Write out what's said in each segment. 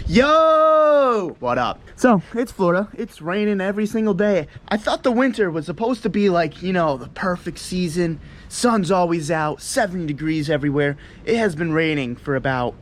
Yo! What up? So, it's Florida. It's raining every single day. I thought the winter was supposed to be like, you know, the perfect season. Sun's always out, 70 degrees everywhere. It has been raining for about,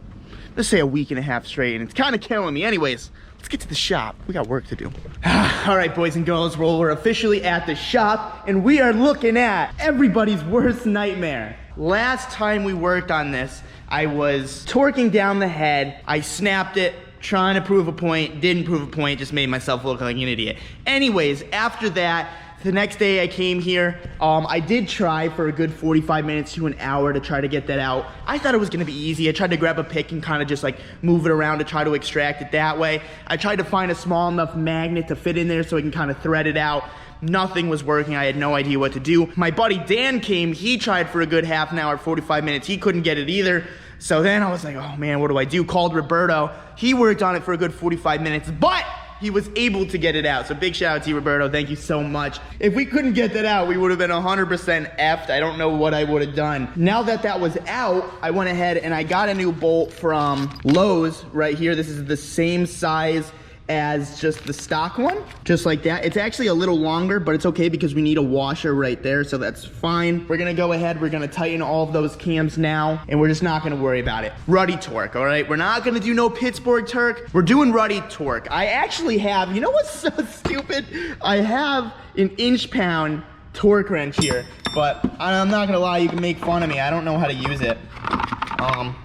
let's say, a week and a half straight, and it's kind of killing me. Anyways, let's get to the shop. We got work to do. All right, boys and girls, well, we're officially at the shop, and we are looking at everybody's worst nightmare. Last time we worked on this, I was torquing down the head. I snapped it, trying to prove a point, didn't prove a point, just made myself look like an idiot. Anyways, after that, the next day I came here, I did try for a good 45 minutes to an hour to try to get that out. I thought it was gonna be easy. I tried to grab a pick and kind of just like move it around to try to extract it that way. I tried to find a small enough magnet to fit in there so I can kind of thread it out. Nothing was working. I had no idea what to do. My buddy Dan came, he tried for a good half an hour, 45 minutes. He couldn't get it either. So then I was like, oh man, what do I do? Called Roberto. He worked on it for a good 45 minutes, but he was able to get it out. So big shout out to you, Roberto. Thank you so much. If we couldn't get that out, we would have been 100% effed. I don't know what I would have done. Now that that was out, I went ahead and I got a new bolt from Lowe's right here. This is the same size as just the stock one, just like that. It's actually a little longer, but it's okay because we need a washer right there, so that's fine. We're gonna go ahead, we're gonna tighten all of those cams now, and we're just not gonna worry about it. Ruddy torque, all right? We're not gonna do no Pittsburgh torque. We're doing ruddy torque. I actually have, you know what's so stupid? I have an inch-pound torque wrench here, but I'm not gonna lie, you can make fun of me. I don't know how to use it.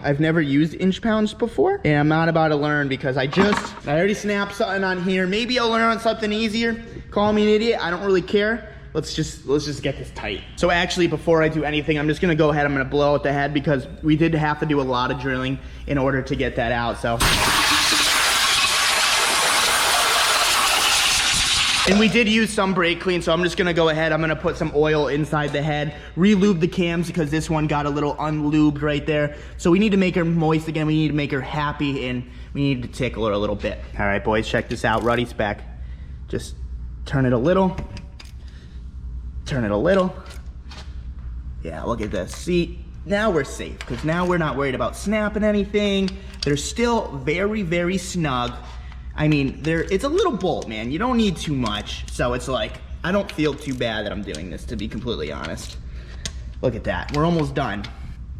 I've never used inch pounds before, and I'm not about to learn because I already snapped something on here. Maybe I'll learn on something easier. Call me an idiot, I don't really care. Let's just get this tight. So actually, before I do anything, I'm just gonna go ahead, I'm gonna blow out the head because we did have to do a lot of drilling in order to get that out, so. And we did use some brake clean, so I'm just gonna go ahead, I'm gonna put some oil inside the head, re-lube the cams because this one got a little unlubed right there. So we need to make her moist again, we need to make her happy, and we need to tickle her a little bit. All right, boys, check this out, ruddy spec. Just turn it a little. Turn it a little. Yeah, look at this. See, now we're safe, because now we're not worried about snapping anything. They're still very, very snug. I mean, it's a little bolt, man. You don't need too much. So it's like, I don't feel too bad that I'm doing this, to be completely honest. Look at that, we're almost done.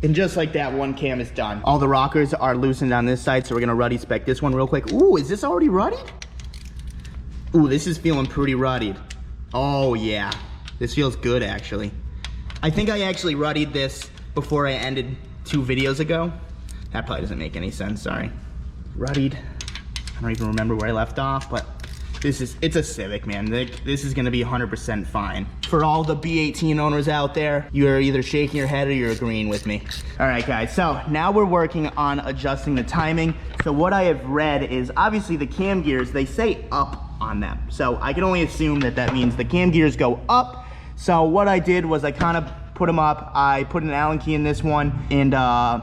And just like that, one cam is done. All the rockers are loosened on this side, so we're gonna ruddy spec this one real quick. Ooh, is this already ruddied? Ooh, this is feeling pretty ruddied. Oh yeah, this feels good actually. I think I actually ruddied this before I ended 2 videos ago. That probably doesn't make any sense, sorry. Ruddied. I don't even remember where I left off, but it's a Civic, man. This is gonna be 100% fine. For all the B18 owners out there, you're either shaking your head or you're agreeing with me. All right, guys, so now we're working on adjusting the timing. So what I have read is, obviously the cam gears, they say up on them. So I can only assume that that means the cam gears go up. So what I did was I kind of put them up. I put an Allen key in this one and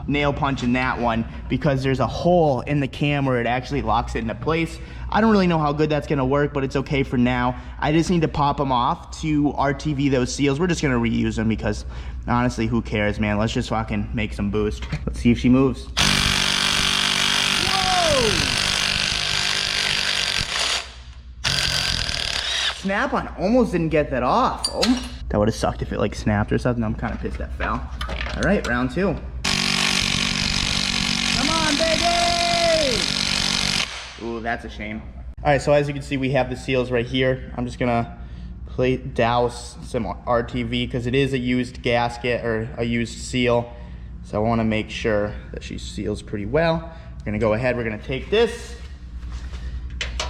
nail punch in that one because there's a hole in the cam where it actually locks it into place. I don't really know how good that's gonna work, but it's okay for now. I just need to pop them off to RTV those seals. We're just gonna reuse them because honestly, who cares, man? Let's just fucking make some boost. Let's see if she moves. Whoa! Snap on, almost didn't get that off. Oh. That would have sucked if it like snapped or something. I'm kind of pissed that fell. All right, round 2. Come on, baby! Ooh, that's a shame. All right, so as you can see, we have the seals right here. I'm just gonna douse some RTV because it is a used gasket or a used seal. So I wanna make sure that she seals pretty well. We're gonna go ahead, we're gonna take this.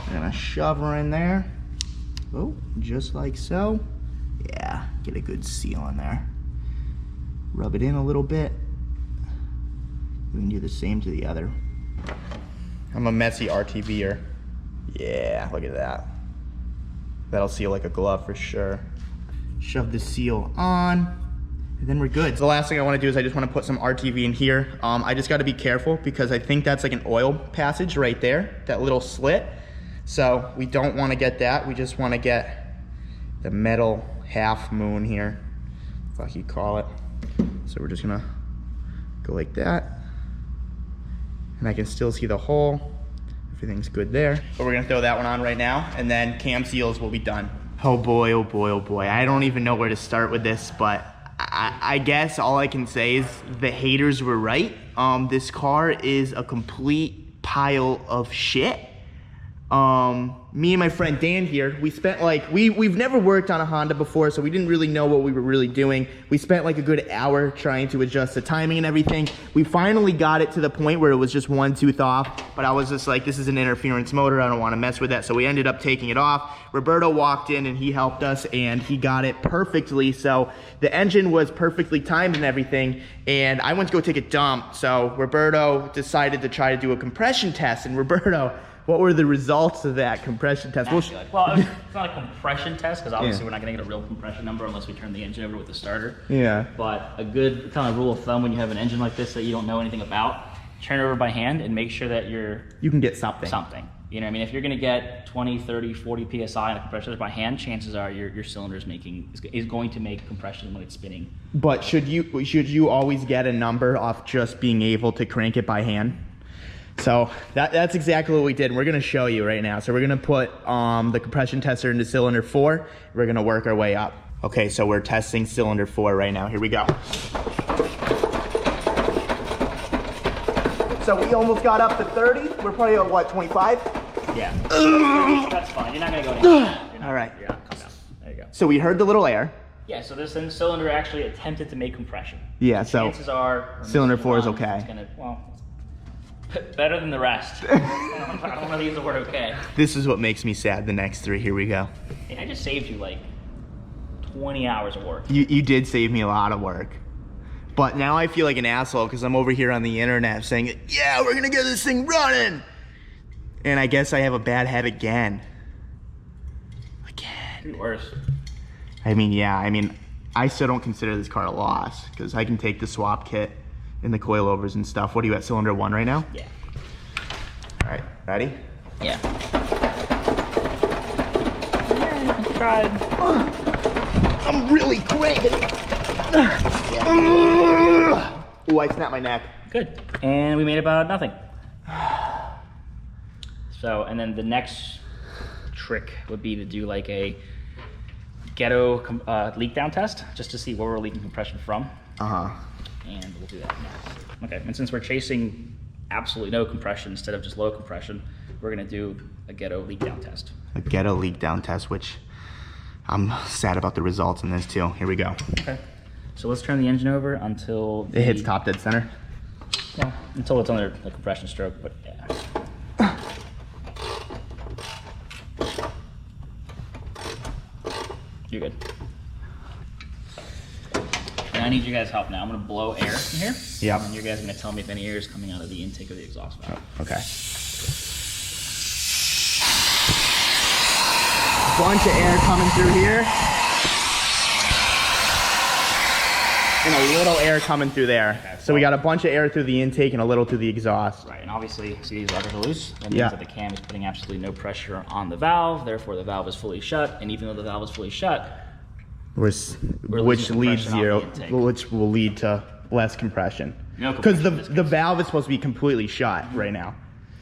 We're gonna shove her in there. Oh, just like so. Yeah, get a good seal on there. Rub it in a little bit. We can do the same to the other. I'm a messy RTVer. Yeah, look at that. That'll seal like a glove for sure. Shove the seal on, and then we're good. So the last thing I wanna do is I just wanna put some RTV in here. I just gotta be careful because I think that's like an oil passage right there, that little slit. So we don't wanna get that. We just wanna get the metal half moon here, fuck you call it. So we're just gonna go like that. And I can still see the hole. Everything's good there. But we're gonna throw that one on right now, and then cam seals will be done. Oh boy, oh boy, oh boy. I don't even know where to start with this, but I guess all I can say is the haters were right. This car is a complete pile of shit. Me and my friend Dan here, we spent like, we've never worked on a Honda before, so we didn't really know what we were really doing. We spent like a good hour trying to adjust the timing and everything. We finally got it to the point where it was just one tooth off, but I was just like, this is an interference motor, I don't want to mess with that, so we ended up taking it off. Roberto walked in and he helped us, and he got it perfectly, so the engine was perfectly timed and everything, and I went to go take a dump, so Roberto decided to try to do a compression test, and Roberto, what were the results of that compression test? Well, it's not a compression test, because obviously we're not going to get a real compression number unless we turn the engine over with the starter. Yeah. But a good kind of rule of thumb when you have an engine like this that you don't know anything about, turn it over by hand and make sure that you can get something. You know what I mean? If you're going to get 20, 30, 40 PSI on a compressor by hand, chances are your cylinder is going to make compression when it's spinning. But should you always get a number off just being able to crank it by hand? So that's exactly what we did. And we're gonna show you right now. So we're gonna put the compression tester into cylinder 4. We're gonna work our way up. Okay, so we're testing cylinder 4 right now. Here we go. So we almost got up to 30. We're probably at what, 25? Yeah. That's fine. You're not gonna go anywhere. All right. You're not coming up. There you go. So we heard the little air. Yeah, so this cylinder actually attempted to make compression. Yeah, so chances are cylinder 4 is okay. It's gonna, well, better than the rest. I don't want to use the word okay. This is what makes me sad, the next 3. Here we go. Hey, I just saved you like 20 hours of work. You did save me a lot of work. But now I feel like an asshole because I'm over here on the internet saying, yeah, we're gonna get this thing running. And I guess I have a bad head again. Worse. I mean, yeah, I still don't consider this car a loss because I can take the swap kit and the coilovers and stuff. What are you at, cylinder 1 right now? Yeah. All right, ready? Yeah. I tried. I'm really cranking. Ooh, I snapped my neck. Good. And we made about nothing. So, and then the next trick would be to do like a ghetto leak down test, just to see where we're leaking compression from. And we'll do that now. Okay, and since we're chasing absolutely no compression instead of just low compression, we're gonna do a ghetto leak down test. A ghetto leak down test, which I'm sad about the results in this too. Here we go. Okay, so let's turn the engine over until it hits top dead center. Well, until it's under the compression stroke, but yeah. You're good. And I need you guys' help now. I'm gonna blow air in here. Yeah. And you guys are gonna tell me if any air is coming out of the intake or the exhaust valve. Oh, okay. Bunch of air coming through here. And a little air coming through there. Okay, so we got a bunch of air through the intake and a little through the exhaust. Right, and obviously, see these levers are loose. That means that the cam is putting absolutely no pressure on the valve, therefore the valve is fully shut, and even though the valve is fully shut, which will lead to less compression. No compression. Because the valve is supposed to be completely shut right now.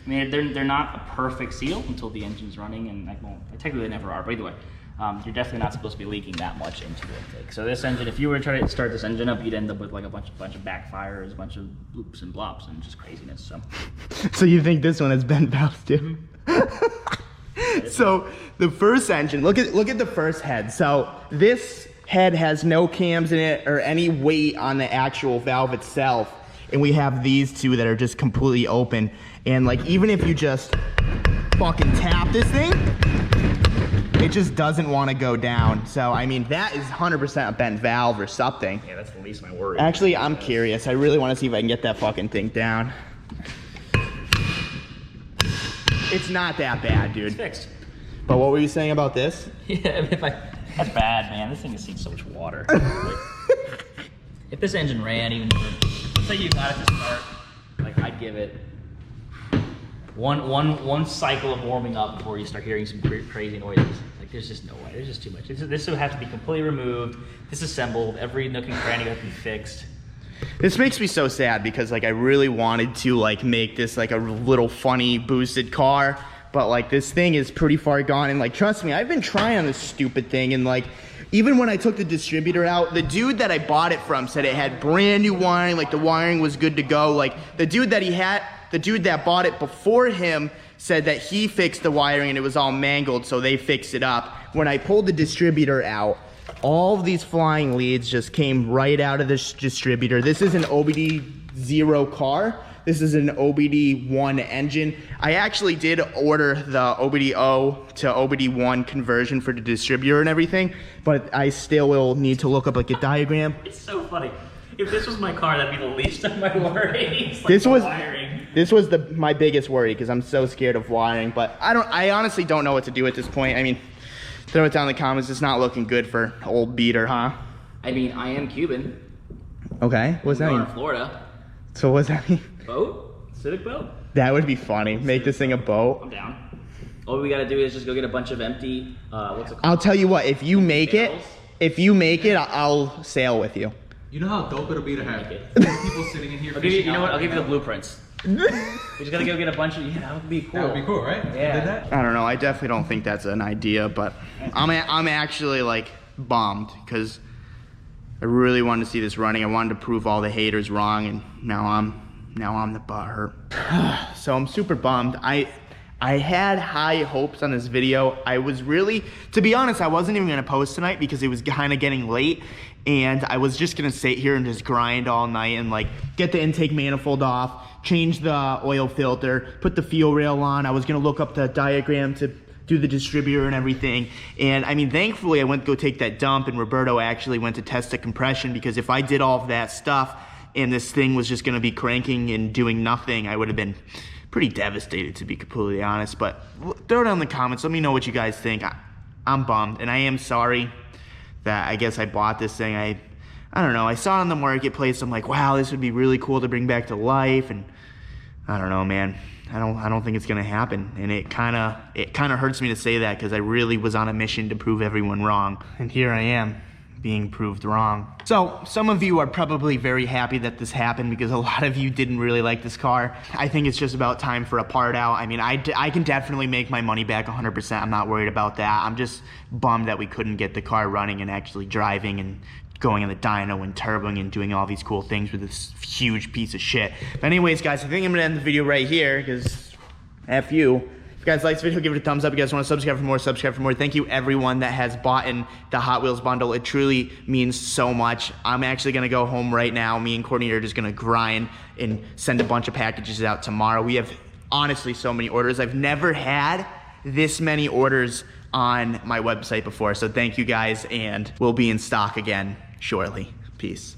I mean, they're not a perfect seal until the engine's running, and technically they never are, but either way. You're definitely not supposed to be leaking that much into the intake. So this engine, if you were to try to start this engine up, you'd end up with like a bunch of backfires, a bunch of bloops and blops, and just craziness. So you think this one has bent valves too? So the first engine, look at the first head. So this head has no cams in it or any weight on the actual valve itself, and we have these two that are just completely open. And like even if you just fucking tap this thing, it just doesn't want to go down. So, I mean, that is 100% a bent valve or something. Yeah, that's the least of my worry. Actually, I'm curious. I really want to see if I can get that fucking thing down. It's not that bad, dude. It's fixed. But what were you saying about this? Yeah, that's bad, man. This thing has seen so much water. If this engine ran even, let's say you got it to start, like I'd give it one cycle of warming up before you start hearing some crazy noises. Like there's just no way. There's just too much. This would have to be completely removed, disassembled. Every nook and cranny would have to be fixed. This makes me so sad because like I really wanted to like make this like a little funny boosted car, but like this thing is pretty far gone, and like trust me, I've been trying on this stupid thing, and like even when I took the distributor out, the dude that I bought it from said it had brand new wiring, like the wiring was good to go. Like the dude that bought it before him said that he fixed the wiring and it was all mangled, so they fixed it up. When I pulled the distributor out, all of these flying leads just came right out of this distributor. This is an OBD0 car. This is an OBD1 engine. I actually did order the OBD0 to OBD1 conversion for the distributor and everything, but I still will need to look up like a diagram. It's so funny. If this was my car, that'd be the least of my worries. Like this was my biggest worry because I'm so scared of wiring, but I honestly don't know what to do at this point. I mean, throw it down in the comments. It's not looking good for old Beater, huh? I mean, I am Cuban. Okay, what's that mean? In Florida. So what's that mean? Boat? Civic boat? That would be funny. Make this thing a boat. I'm down. All we gotta do is just go get a bunch of empty, what's it called? I'll tell you what, if you make it, I'll sail with you. You know how dope it'll be to have people sitting in here you know what, I'll give you the blueprints. We just gotta go get a bunch of, yeah, that would be cool. That would be cool, right? Yeah. Did that? I don't know, I definitely don't think that's an idea, but I'm actually like bummed because I really wanted to see this running. I wanted to prove all the haters wrong, and now I'm the butthurt. So I'm super bummed. I had high hopes on this video. I was really, to be honest, I wasn't even gonna post tonight because it was kind of getting late, and I was just gonna sit here and just grind all night and like get the intake manifold off, change the oil filter, put the fuel rail on. I was gonna look up the diagram to do the distributor and everything. And I mean, thankfully I went to go take that dump, and Roberto actually went to test the compression, because if I did all of that stuff and this thing was just gonna be cranking and doing nothing, I would have been pretty devastated, to be completely honest. But throw it down in the comments, let me know what you guys think. I'm bummed, and I am sorry that I guess I bought this thing. I don't know, I saw it on the marketplace, I'm like, wow, this would be really cool to bring back to life, and I don't know, man. I don't think it's gonna happen, and it kinda hurts me to say that because I really was on a mission to prove everyone wrong, and here I am being proved wrong. So some of you are probably very happy that this happened because a lot of you didn't really like this car. I think it's just about time for a part out. I mean, I can definitely make my money back 100%. I'm not worried about that. I'm just bummed that we couldn't get the car running and actually driving and going in the dyno and turboing and doing all these cool things with this huge piece of shit. But anyways, guys, I think I'm gonna end the video right here because F you. If you guys like this video, give it a thumbs up. If you guys want to subscribe for more, subscribe for more. Thank you everyone that has bought in the Hot Wheels bundle. It truly means so much. I'm actually gonna go home right now. Me and Courtney are just gonna grind and send a bunch of packages out tomorrow. We have honestly so many orders. I've never had this many orders on my website before. So thank you guys, and we'll be in stock again shortly. Peace.